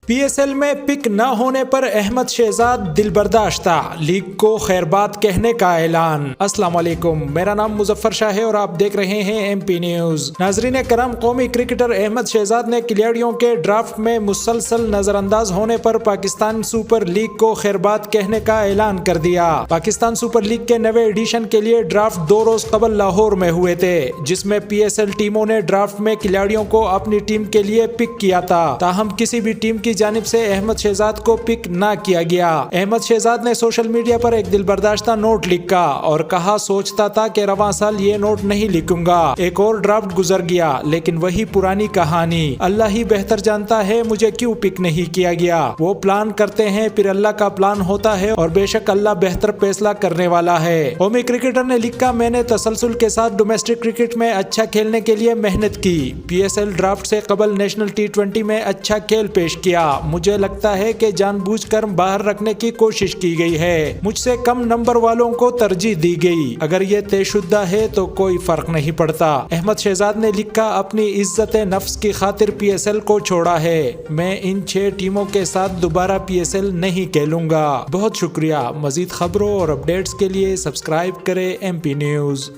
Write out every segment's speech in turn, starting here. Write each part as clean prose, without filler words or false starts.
PSL में pick न होने पर अहमद शहजाद दिल बर्दाश्ता, लीग को खैरबाद कहने का ऐलान। अस्सलाम वालेकुम, मेरा नाम मुजफ्फर शाह है और आप देख रहे हैं MP न्यूज। नाजरीन करम, कौमी क्रिकेटर अहमद शहजाद ने खिलाड़ियों के ड्राफ्ट में मुसलसल नजरअंदाज होने पर पाकिस्तान सुपर लीग को खैरबाद कहने का ऐलान कर दिया। पाकिस्तान सुपर लीग के नवे एडिशन के लिए ड्राफ्ट 2 रोज कबल लाहौर में हुए थे, जिसमें PSL टीमों ने ड्राफ्ट में खिलाड़ियों को अपनी टीम के लिए पिक किया था। ताहम किसी भी टीम की जानिब से अहमद शहजाद को पिक ना किया गया। अहमद शहजाद ने सोशल मीडिया पर एक दिलबर्दाश्ता नोट लिखा और कहा, सोचता था कि रवां साल ये नोट नहीं लिखूंगा, एक और ड्राफ्ट गुजर गया, लेकिन वही पुरानी कहानी। अल्लाह ही बेहतर जानता है मुझे क्यों पिक नहीं किया गया। वो प्लान करते हैं, फिर अल्लाह का प्लान होता है और बेशक अल्लाह बेहतर फैसला करने वाला है। कौमी क्रिकेटर ने लिखा, मैंने तसलसल के साथ डोमेस्टिक क्रिकेट में अच्छा खेलने के लिए मेहनत की। PSL ड्राफ्ट से कबल नेशनल T20 में अच्छा खेल पेश किया। मुझे लगता है कि जानबूझकर बाहर रखने की कोशिश की गई है। मुझसे कम नंबर वालों को तरजीह दी गई। अगर ये तयशुदा है तो कोई फर्क नहीं पड़ता। अहमद शहजाद ने लिखा, अपनी इज्जत नफ्स की खातिर PSL को छोड़ा है। मैं इन 6 टीमों के साथ दोबारा PSL नहीं खेलूंगा। बहुत शुक्रिया। मजीद खबरों और अपडेट्स के लिए सब्सक्राइब करें MP न्यूज।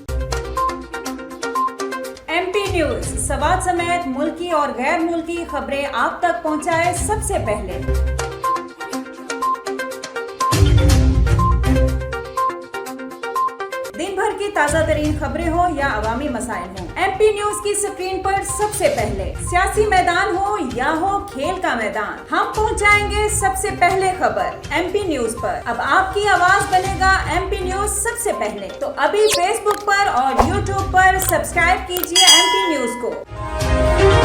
MP न्यूज सवाल समेत मुल्की और गैर मुल्की खबरें आप तक पहुंचाए सबसे पहले। दिन भर की ताज़ा तरीन खबरें हो या अवामी मसाइल हो, MP न्यूज की स्क्रीन पर सबसे पहले। सियासी मैदान हो या हो खेल का मैदान, हम पहुंचाएंगे सबसे पहले खबर MP न्यूज पर। अब आपकी आवाज बनेगा MP न्यूज सबसे पहले। तो अभी Facebook पर और YouTube पर सब्सक्राइब कीजिए MP न्यूज को।